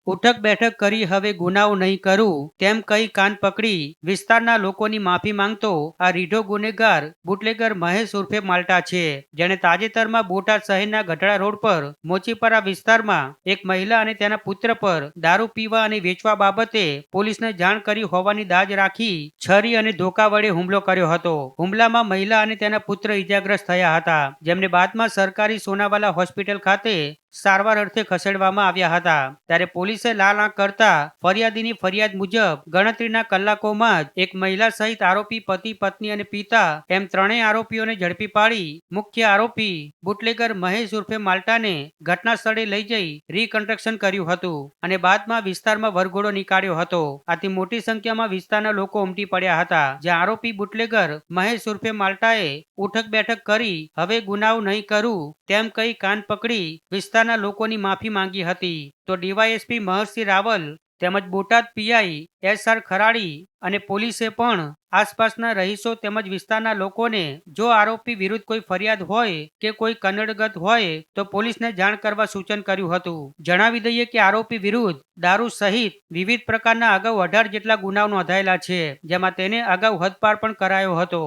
ઉઠક બેઠક કરી હવે ગુનાઓ નહીં કરું તેમ કહી કાન પકડી વિસ્તારના લોકોની માફી માંગતો આ રીઢો ગુનેગાર બુટલેગર મહેશ ઉર્ફે માલ્ટા છે, જેણે તાજેતરમાં બોટાદ શહેરના ગઢડા રોડ પર મોચીપરા વિસ્તારમાં એક મહિલા અને તેના પુત્ર પર દારૂ પીવા અને વેચવા બાબતે પોલીસને જાણ કરી હોવાની દાજ રાખી છરી અને ધોકા વડે હુમલો કર્યો હતો. હુમલામાં મહિલા અને તેના પુત્ર ઈજાગ્રસ્ત થયા હતા, જેમને બાદમાં સરકારી સોનાવાલા હોસ્પિટલ ખાતે સારવાર અર્થે ખસેડવામાં આવ્યા હતા. ત્યારે પોલીસે લાલ આંખ કરતા ફરિયાદીની ફરિયાદ મુજબ ગણતરીના કલાકોમાં જ એક મહિલા સહિત આરોપી પતિ, પત્ની અને પિતા એમ ત્રણેય આરોપીઓને ઝડપી પાડી મુખ્ય આરોપી બુટલેગર મહેશ ઉર્ફે માલ્ટાને ઘટના સ્થળે લઈ જઈ રીકન્સ્ટ્રક્શન કર્યું હતું અને બાદમાં વિસ્તારમાં વરઘોડો નીકાળ્યો હતો. આથી મોટી સંખ્યામાં વિસ્તારના લોકો ઉમટી પડ્યા હતા, જ્યાં આરોપી બુટલેગર મહેશ ઉર્ફે માલ્ટાએ ઉઠક બેઠક કરી હવે ગુનાઓ નહીં કરું તેમ કહી કાન પકડી વિસ્તારના લોકોની માફી માંગી હતી. તો ડીવાયએસપી મહર્ષિ રાવલ તેમજ બોટાદ પીઆઈ SR ખરાડી અને પોલીસે પણ આસપાસના રહીશો તેમજ વિસ્તારના લોકોને જો આરોપી વિરુદ્ધ કોઈ ફરિયાદ હોય કે કોઈ કનડગત હોય તો પોલીસને જાણ કરવા સૂચન કર્યું હતું. જણાવી દઈએ કે આરોપી વિરુદ્ધ દારૂ સહિત વિવિધ પ્રકારના અગાઉ 18 જેટલા ગુનાઓ નોંધાયેલા છે, જેમાં તેને અગાઉ હદપાર પણ કરાયો હતો.